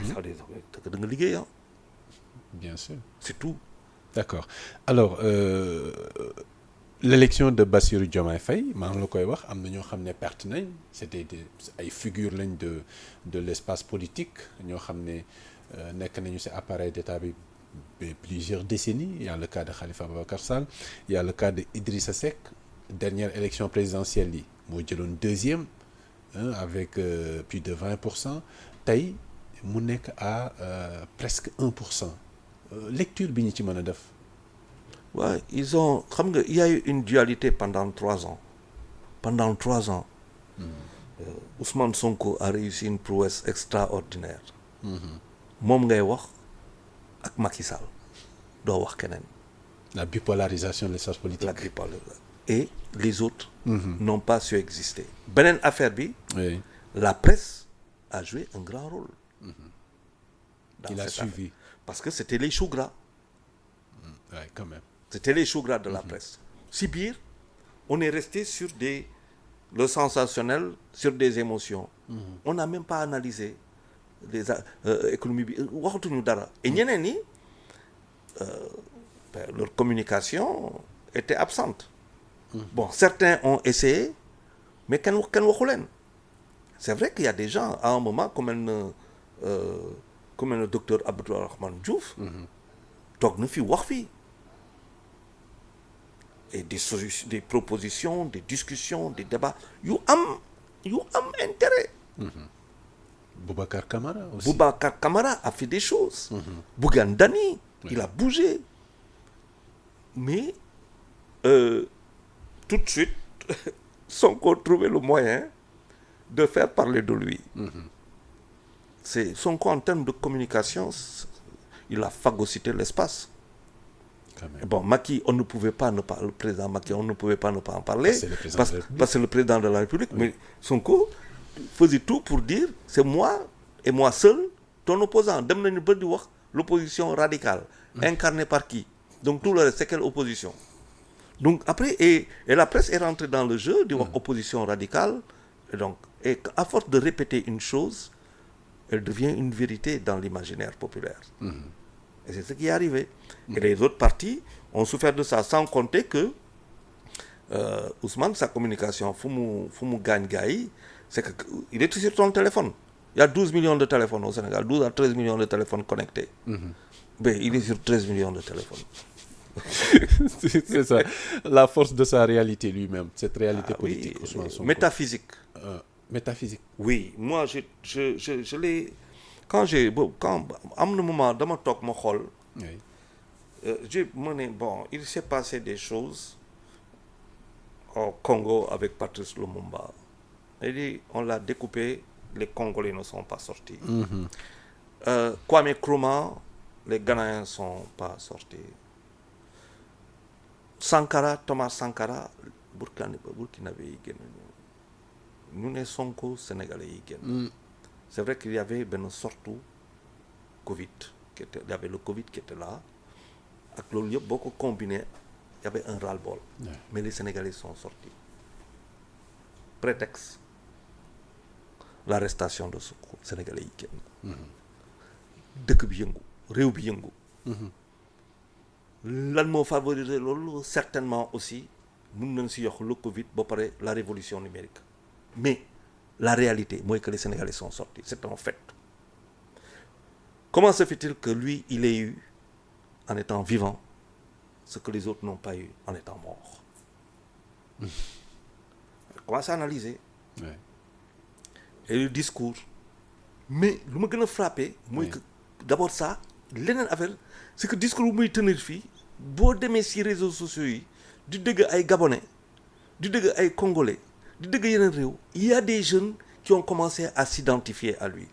ça veut dire que da nga liggéey ah. Bien sûr. C'est tout. D'accord alors l'élection de Bassirou Diomaye Faye maa ngi la koy wax am na ñoo xam ne perte nañ c'était ay figures lañ de l'espace politique ñoo xam ne nekk nañu ci appareil d'État bi plusieurs décennies. Il y a le cas de Khalifa Ababacar Sall, il y a le cas de Idrissa Seck dernière élection présidentielle yi moo jëloon deuxième avec plus de 20%. tey mu nekk à presque 1%. Lecture bi ñu ci mën a def. Ouais, ils ont xam nga il y a eu une dualité pendant 3 ans. Ousmane Sonko a réussi une prouesse extraordinaire. moom ngay wax ak Macky Sall doo wax keneen. La bipolarisation de l'espace politique. La bipolarisation. Et les autres n'ont pas su exister. Beneen affaire bi. Oui. La presse a joué un grand rôle. Il a suivi. Affaire. Parce que c'était les choux gras. Ouais, quand même. C'était les choux gras de la presse. Si biir on est resté sur le sensationnel, sur des émotions. On n'a même pas analysé les économies bi waxatuñu dara. Et ñeneen ñi leur communication était absente. Bon, certains ont essayé, mais kenn waxu leen. C'est vrai qu'il y a des gens à un moment comme le docteur Abdourahmane Diouf. toog na fi wax fii. Et des propositions, des discussions, des débats yu am intérêt. Boubacar Camara aussi. Boubacar Camara a fait des choses. Bougane Dany, il a bougé. Mais tout de suite, Sonko trouvait le moyen de faire parler de lui. C'est Sonko en termes de communication, il a phagocyté l'espace. Bon, Macky, on ne pouvait pas ne pas, le président Macky, on ne pouvait pas ne pas en parler, parce que c'est le président de la République, mais Sonko faisait tout pour dire, c'est moi et moi seul, ton opposant. Dem nañu ba di wax l'opposition radicale, incarnée par qui? Donc tout le reste, c'est quelle opposition? Donc après, et la presse est rentrée dans le jeu de wax opposition radicale, et à force de répéter une chose, elle devient une vérité dans l'imaginaire populaire. Et c'est ce qui est arrivé. Et les autres partis ont souffert de ça, sans compter que Ousmane, sa communication, fu mu gagne gars yi, c'est qu'il est sur son téléphone. Il y a 12 millions de téléphones au Sénégal, 12 à 13 millions de téléphones connectés. Mais il est sur 13 millions de téléphones. C'est ça, la force de sa réalité lui-même, cette réalité politique. Oui, Ousmane Sonko. Métaphysique. Métaphysique. Oui, moi je l'ai... Quand am na moment dama toog ma xool. Bon, il s'est passé des choses au Congo avec Patrice Lumumba. Il dit, on l'a découpé, les Congolais ne sont pas sortis. Kwame Nkrumah, les Ghanéens ne sont pas sortis. Thomas Sankara, Burkinabé yi génn ñu ne Sonko Sénégalais yi génn. C'est vrai qu'il y avait une sorte de Covid, il y avait le Covid qui était là. Avec le lieu beaucoup combiné, il y avait un ras-le-bol. Mais les Sénégalais sont sortis. Prétexte, l'arrestation de ce Sénégalais. Dëkk bi yëngu, réew bi yëngu. Lan moo favoriser loolu certainement aussi mën nañ si yokk le Covid ba pare la révolution numérique. Mais la réalité, moi, que les Sénégalais sont sortis, c'est un fait. Comment se fait-il que lui, il ait eu, en étant vivant, ce que les autres n'ont pas eu en étant morts? On commence à analyser. Ouais. Et le discours. Mais ce qui m'a frappé, moi, que d'abord ça, l'autre affaire, c'est que le discours où il tenir fille, beau demee si réseaux sociaux yi, du dégg ay Gabonais, du dégg ay Congolais, il y a des jeunes qui ont commencé à s'identifier à lui.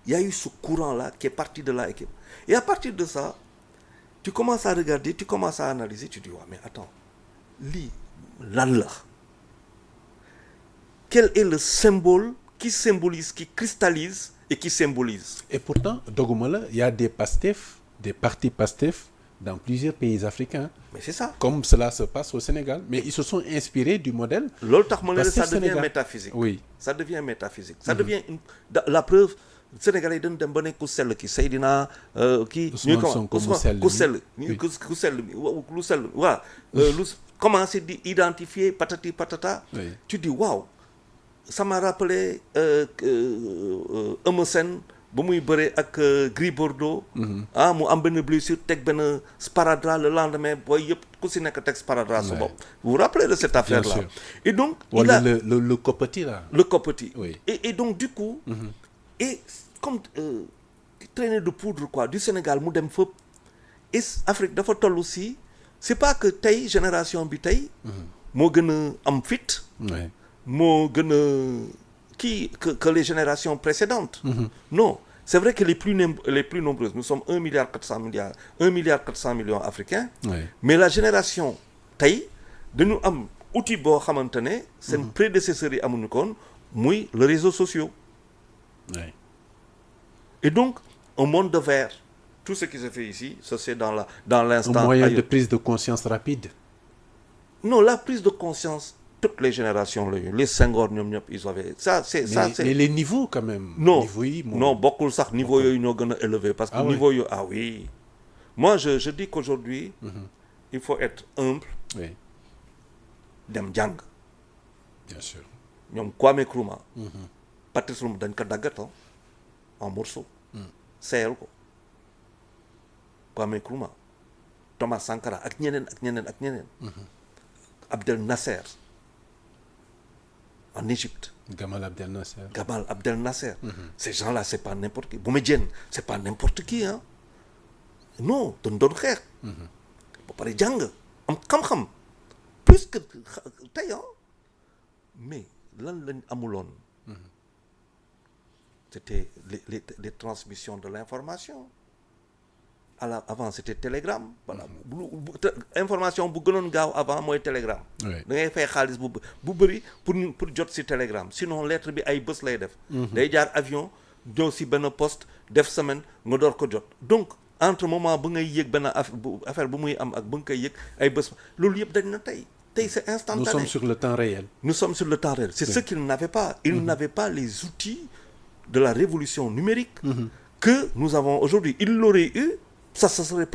Il y a eu ce courant-là qui est parti de la équipe. Et à partir de ça, tu commences à regarder, tu commences à analyser, tu dis, ouais, mais attends, li, lan la. Quel est le symbole qui symbolise, qui cristallise et qui symbolise? Et pourtant, doguma il y a des PASTEF, des partis PASTEF dans plusieurs pays africains. Mais c'est ça. Comme cela se passe au Sénégal. Mais ils se sont inspirés du modèle. L'autre ça devient métaphysique. Oui. Ça devient métaphysique. Ça devient la preuve. Sénégalais yi dañu dem ba ne ku sell ki Seydina kii. Ousmane Sonko mu sell ku sell ku sell lu sell waaw. lu commencé di identifier patati patata. Oui. Tu dis waaw ça m'a rappelé Eumeu Sène ba muy bëree ak Gris Bordeaux. mu am benn blessure teg benn sparadrap le lendemain booy yëpp ku si nekk teg sparadrap su bopp. vous vous rappelez de cette affaire là. Et donc il a le copetti là. le copetti. Oui. Et donc du coup. Et comme traînée de poudre quoi du Sénégal mu dem fépp. Et Afrique dafa toll aussi c'est pas que tey génération bi tey. moo gën a am fit. moo gën a kii que les générations précédentes. Non, c'est vrai que les plus nombreuses nous sommes 1 milliard 400 millions africains. Mais la génération tey dañu am outil boo xamante ne. seen prédécesseurs yi amuñu koon muy les réseaux sociaux. Et donc un monde de verre. Tout ce qui se fait ici, ça c'est dans l'instant. Un moyen de prise de conscience rapide. Non, la prise de conscience, toutes les générations, les Senghor, ils avaient ça. Mais les niveaux quand même. Non, niveau yi, non, beaucoup de niveaux ils sont élevés parce que niveau ah oui. Moi je dis qu'aujourd'hui, il faut être humble. Oui. Dem jàng. Bien sûr. ñoom Kwame Nkrumah. Patrice Lumumba dañ ko daggat en morceaux. seeyal ko. Kwame Nkrumah, Thomas Sankara ak ñeneen. Abdel Nasser en Égypte. Gamal Abdel Nasser. Ces gens-là c'est pas n'importe qui. Boumé Diène c'est pas n'importe qui hein. Non dañ doon xeex. ba pare jàng am xam-xam plus que tey mais lan lañ amuloon. C'était les transmissions de l'information. Avant c'était télégramme. Voilà information bu gënoon gaaw avant mooy télégramme. da ngay fay xaalis bu bëri pour jot ci télégramme sinon lettre bi ay bés lay def. day jaar avion ñëw ci benn poste def semaine nga door ko jot. Donc entre moment bu ngay yëg benn affaire bu muy am ak bu nga koy yëg ay bés loolu yëpp dañ na tey c'est instantané. Nous sommes sur le temps réel. C'est ce qu'ils n'avaient pas. Ils n'avaient pas les outils de la révolution numérique que nous avons aujourd'hui. Ils l'auraient eu. Ça se serait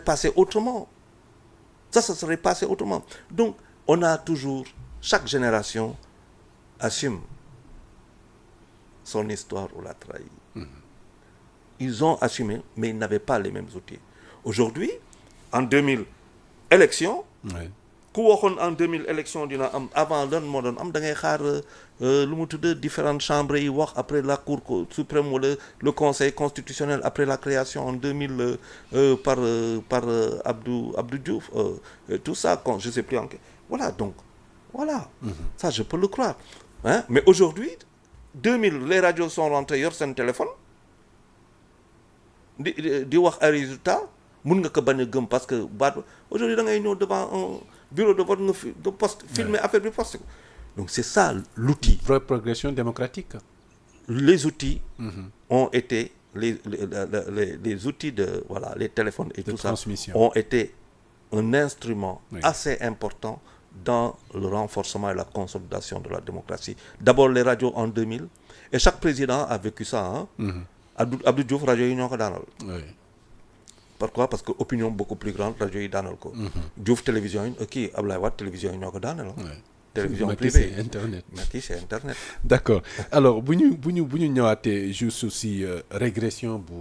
passé autrement. Donc, on a toujours, chaque génération assume son histoire ou la trahit. Ils ont assumé, mais ils n'avaient pas les mêmes outils. Aujourd'hui, en 2000, élection, ku waxoon en 2000 élection dina am avant lan moo doon am da ngay xaar lu mu tudd différentes chambres yi wax après la cour suprême wala le conseil constitutionnel après la création en 2000 par Abdou Diouf tout ça je sais plus en voilà donc voilà ça je peux le croire hein mais aujourd'hui 2000 les radios sont rentrées yor seen téléphone di wax ay résultats mun nga ko bañ a gëm parce que aujourd'hui da ngay ñëw devant un bureau de vote nga poste filmer affaire bi poste ko donc c'est ça l'outil. Progression démocratique. Les outils ont été les outils de voilà les téléphones et tout ça ont été un instrument assez important dans le renforcement et la consolidation de la démocratie. D'abord les radios en 2000 et chaque président a vécu ça Abdou Diouf rajo yi ñoo ko daanal. Pourquoi? Parce que opinion beaucoup plus grande rajo yi daanal ko. Diouf télévision yi kii Ablaye Wade télévision yi ñoo ko daanal. télévision privée Macky c'est internet. D'accord alors bu ñu ñëwaatee juste aussi régression bu